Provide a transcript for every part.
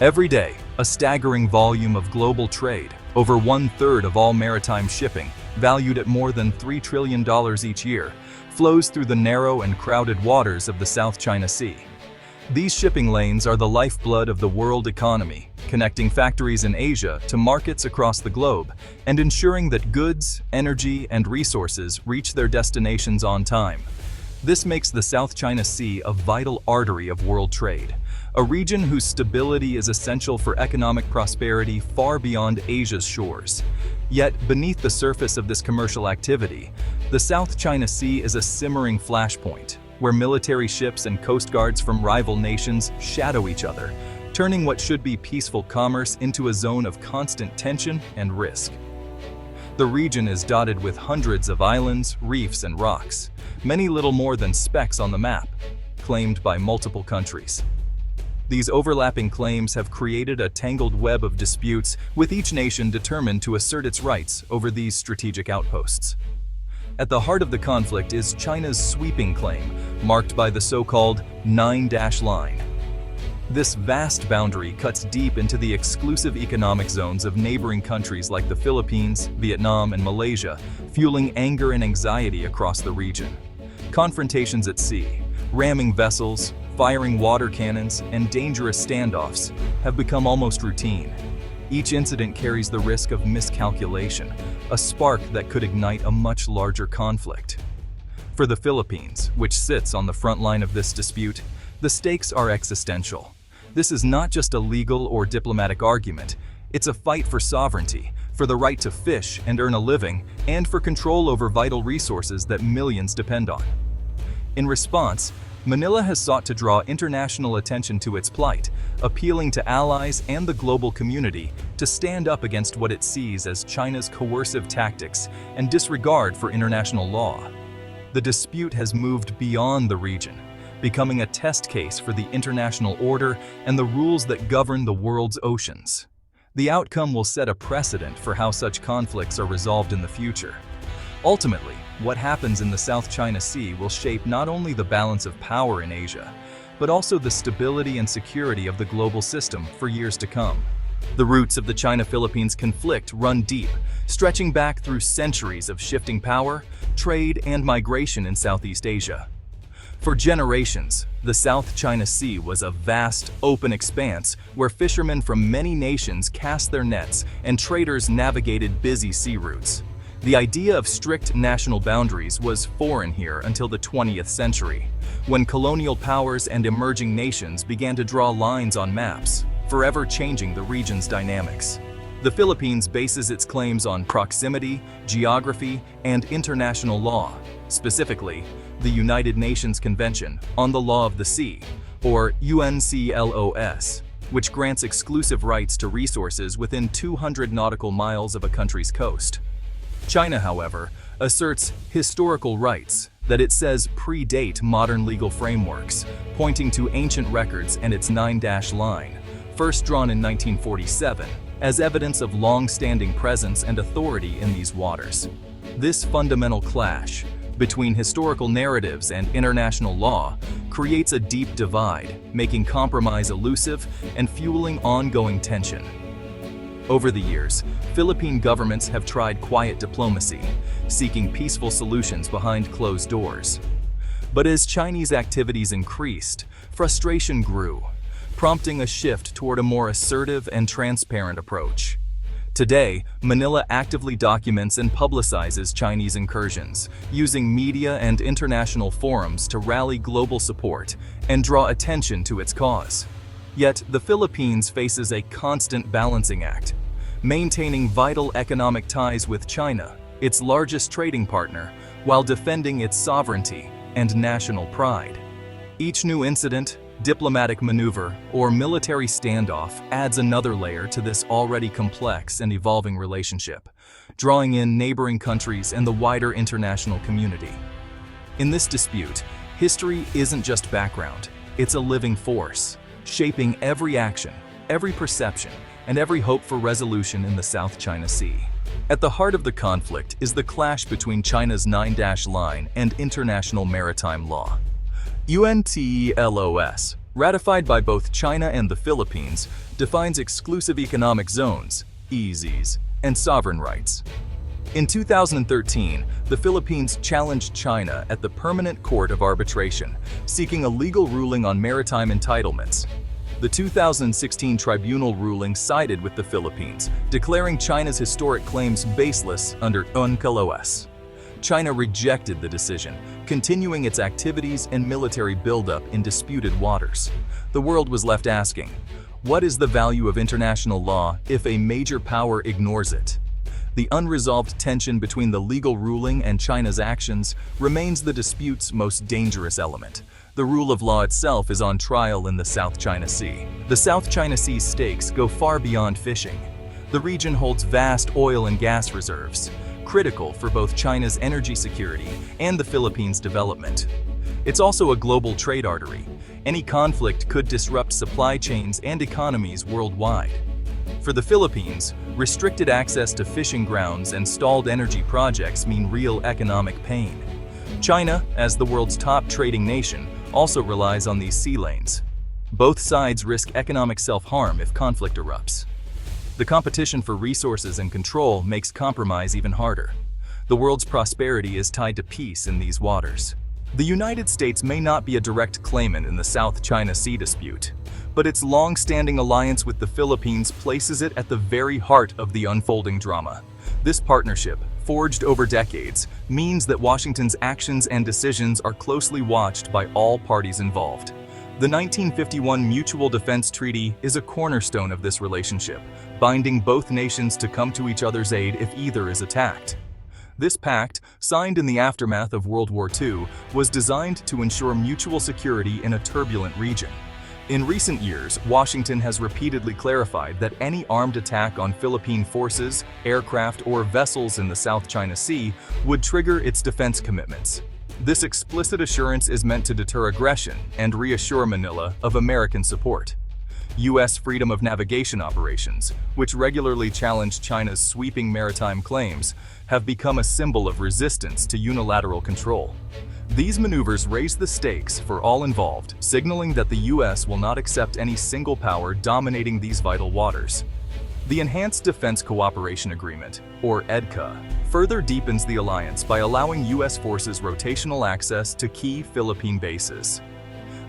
Every day, a staggering volume of global trade, over 1/3 of all maritime shipping, valued at more than $3 trillion each year, flows through the narrow and crowded waters of the South China Sea. These shipping lanes are the lifeblood of the world economy, connecting factories in Asia to markets across the globe and ensuring that goods, energy, and resources reach their destinations on time. This makes the South China Sea a vital artery of world trade, a region whose stability is essential for economic prosperity far beyond Asia's shores. Yet, beneath the surface of this commercial activity, the South China Sea is a simmering flashpoint, where military ships and coast guards from rival nations shadow each other, turning what should be peaceful commerce into a zone of constant tension and risk. The region is dotted with hundreds of islands, reefs, and rocks, many little more than specks on the map, claimed by multiple countries. These overlapping claims have created a tangled web of disputes, with each nation determined to assert its rights over these strategic outposts. At the heart of the conflict is China's sweeping claim, marked by the so-called Nine-Dash Line. This vast boundary cuts deep into the exclusive economic zones of neighboring countries like the Philippines, Vietnam, and Malaysia, fueling anger and anxiety across the region. Confrontations at sea, ramming vessels, firing water cannons, and dangerous standoffs have become almost routine. Each incident carries the risk of miscalculation, a spark that could ignite a much larger conflict. For the Philippines, which sits on the front line of this dispute, the stakes are existential. This is not just a legal or diplomatic argument, it's a fight for sovereignty, for the right to fish and earn a living, and for control over vital resources that millions depend on. In response, Manila has sought to draw international attention to its plight, appealing to allies and the global community to stand up against what it sees as China's coercive tactics and disregard for international law. The dispute has moved beyond the region, becoming a test case for the international order and the rules that govern the world's oceans. The outcome will set a precedent for how such conflicts are resolved in the future. Ultimately, what happens in the South China Sea will shape not only the balance of power in Asia, but also the stability and security of the global system for years to come. The roots of the China-Philippines conflict run deep, stretching back through centuries of shifting power, trade, and migration in Southeast Asia. For generations, the South China Sea was a vast, open expanse where fishermen from many nations cast their nets and traders navigated busy sea routes. The idea of strict national boundaries was foreign here until the 20th century, when colonial powers and emerging nations began to draw lines on maps, forever changing the region's dynamics. The Philippines bases its claims on proximity, geography, and international law, specifically the United Nations Convention on the Law of the Sea, or UNCLOS, which grants exclusive rights to resources within 200 nautical miles of a country's coast. China, however, asserts historical rights that it says predate modern legal frameworks, pointing to ancient records and its Nine-Dash Line, first drawn in 1947, as evidence of long-standing presence and authority in these waters. This fundamental clash between historical narratives and international law creates a deep divide, making compromise elusive and fueling ongoing tension. Over the years, Philippine governments have tried quiet diplomacy, seeking peaceful solutions behind closed doors. But as Chinese activities increased, frustration grew, prompting a shift toward a more assertive and transparent approach. Today, Manila actively documents and publicizes Chinese incursions, using media and international forums to rally global support and draw attention to its cause. Yet, the Philippines faces a constant balancing act, maintaining vital economic ties with China, its largest trading partner, while defending its sovereignty and national pride. Each new incident, diplomatic maneuver, or military standoff adds another layer to this already complex and evolving relationship, drawing in neighboring countries and the wider international community. In this dispute, history isn't just background, it's a living force, shaping every action, every perception, and every hope for resolution in the South China Sea. At the heart of the conflict is the clash between China's Nine-Dash Line and international maritime law. UNCLOS, ratified by both China and the Philippines, defines exclusive economic zones, EEZs, and sovereign rights. In 2013, the Philippines challenged China at the Permanent Court of Arbitration, seeking a legal ruling on maritime entitlements. The 2016 tribunal ruling sided with the Philippines, declaring China's historic claims baseless under UNCLOS. China rejected the decision, continuing its activities and military buildup in disputed waters. The world was left asking, what is the value of international law if a major power ignores it? The unresolved tension between the legal ruling and China's actions remains the dispute's most dangerous element. The rule of law itself is on trial in the South China Sea. The South China Sea's stakes go far beyond fishing. The region holds vast oil and gas reserves, critical for both China's energy security and the Philippines' development. It's also a global trade artery. Any conflict could disrupt supply chains and economies worldwide. For the Philippines, restricted access to fishing grounds and stalled energy projects mean real economic pain. China, as the world's top trading nation, also relies on these sea lanes. Both sides risk economic self-harm if conflict erupts. The competition for resources and control makes compromise even harder. The world's prosperity is tied to peace in these waters. The United States may not be a direct claimant in the South China Sea dispute, but its long-standing alliance with the Philippines places it at the very heart of the unfolding drama. This partnership, forged over decades, means that Washington's actions and decisions are closely watched by all parties involved. The 1951 Mutual Defense Treaty is a cornerstone of this relationship, binding both nations to come to each other's aid if either is attacked. This pact, signed in the aftermath of World War II, was designed to ensure mutual security in a turbulent region. In recent years, Washington has repeatedly clarified that any armed attack on Philippine forces, aircraft, or vessels in the South China Sea would trigger its defense commitments. This explicit assurance is meant to deter aggression and reassure Manila of American support. U.S. freedom of navigation operations, which regularly challenge China's sweeping maritime claims, have become a symbol of resistance to unilateral control. These maneuvers raise the stakes for all involved, signaling that the U.S. will not accept any single power dominating these vital waters. The Enhanced Defense Cooperation Agreement, or EDCA, further deepens the alliance by allowing U.S. forces rotational access to key Philippine bases.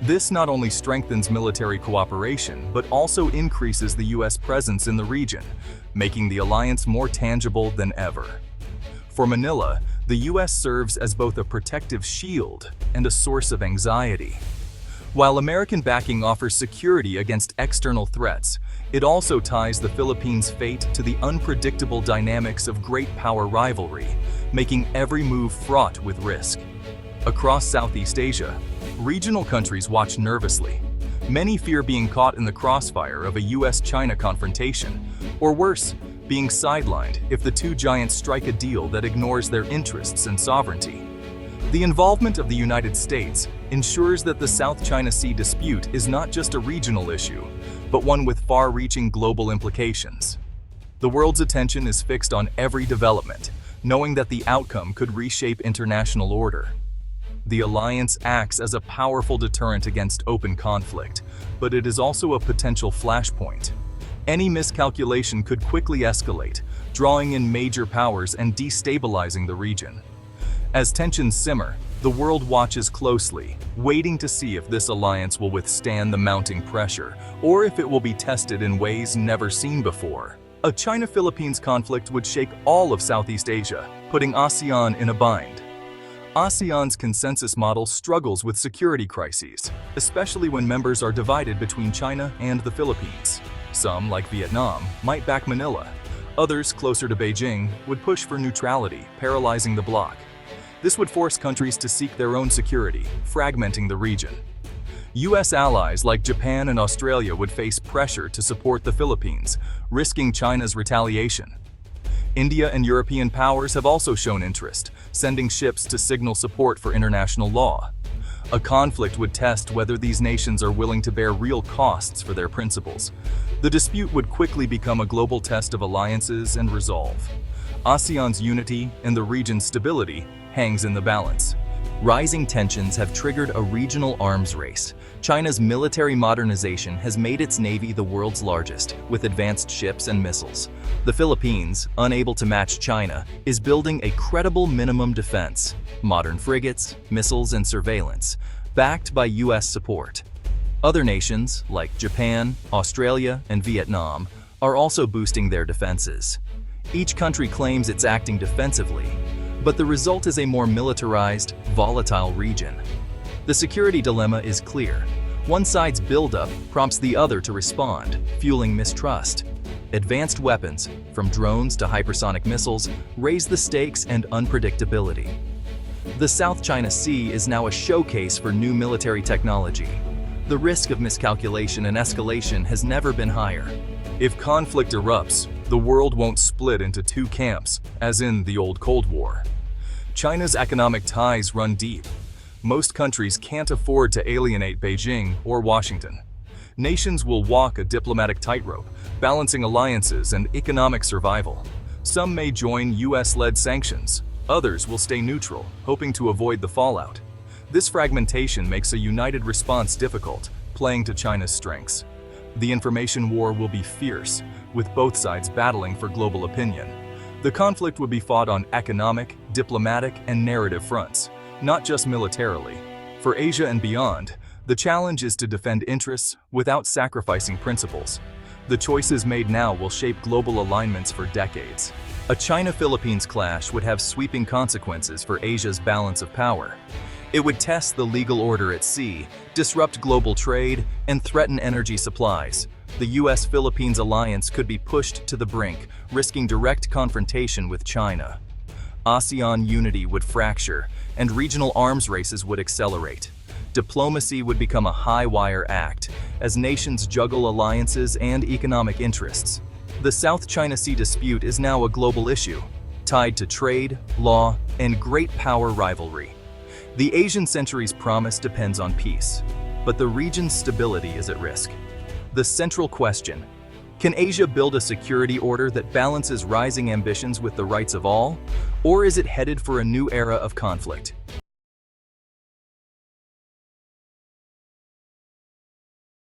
This not only strengthens military cooperation, but also increases the U.S. presence in the region, making the alliance more tangible than ever. For Manila, the U.S. serves as both a protective shield and a source of anxiety. While American backing offers security against external threats, it also ties the Philippines' fate to the unpredictable dynamics of great power rivalry, making every move fraught with risk. Across Southeast Asia, regional countries watch nervously. Many fear being caught in the crossfire of a U.S.-China confrontation, or worse, being sidelined if the two giants strike a deal that ignores their interests and sovereignty. The involvement of the United States ensures that the South China Sea dispute is not just a regional issue, but one with far-reaching global implications. The world's attention is fixed on every development, knowing that the outcome could reshape international order. The alliance acts as a powerful deterrent against open conflict, but it is also a potential flashpoint. Any miscalculation could quickly escalate, drawing in major powers and destabilizing the region. As tensions simmer, the world watches closely, waiting to see if this alliance will withstand the mounting pressure, or if it will be tested in ways never seen before. A China-Philippines conflict would shake all of Southeast Asia, putting ASEAN in a bind. ASEAN's consensus model struggles with security crises, especially when members are divided between China and the Philippines. Some, like Vietnam, might back Manila. Others, closer to Beijing, would push for neutrality, paralyzing the bloc. This would force countries to seek their own security, fragmenting the region. U.S. allies like Japan and Australia would face pressure to support the Philippines, risking China's retaliation. India and European powers have also shown interest, sending ships to signal support for international law. A conflict would test whether these nations are willing to bear real costs for their principles. The dispute would quickly become a global test of alliances and resolve. ASEAN's unity and the region's stability hangs in the balance. Rising tensions have triggered a regional arms race. China's military modernization has made its navy the world's largest, with advanced ships and missiles. The Philippines, unable to match China, is building a credible minimum defense, modern frigates, missiles, and surveillance, backed by U.S. support. Other nations, like Japan, Australia, and Vietnam, are also boosting their defenses. Each country claims it's acting defensively, but the result is a more militarized, volatile region. The security dilemma is clear. One side's buildup prompts the other to respond, fueling mistrust. Advanced weapons, from drones to hypersonic missiles, raise the stakes and unpredictability. The South China Sea is now a showcase for new military technology. The risk of miscalculation and escalation has never been higher. If conflict erupts, the world won't split into two camps, as in the old Cold War. China's economic ties run deep. Most countries can't afford to alienate Beijing or Washington. Nations will walk a diplomatic tightrope, balancing alliances and economic survival. Some may join US-led sanctions. Others will stay neutral, hoping to avoid the fallout. This fragmentation makes a united response difficult, playing to China's strengths. The information war will be fierce, with both sides battling for global opinion. The conflict would be fought on economic, diplomatic, and narrative fronts, not just militarily. For Asia and beyond, the challenge is to defend interests without sacrificing principles. The choices made now will shape global alignments for decades. A China-Philippines clash would have sweeping consequences for Asia's balance of power. It would test the legal order at sea, disrupt global trade, and threaten energy supplies. The US-Philippines alliance could be pushed to the brink, risking direct confrontation with China. ASEAN unity would fracture, and regional arms races would accelerate. Diplomacy would become a high-wire act, as nations juggle alliances and economic interests. The South China Sea dispute is now a global issue, tied to trade, law, and great power rivalry. The Asian century's promise depends on peace, but the region's stability is at risk. The central question: can Asia build a security order that balances rising ambitions with the rights of all, or is it headed for a new era of conflict?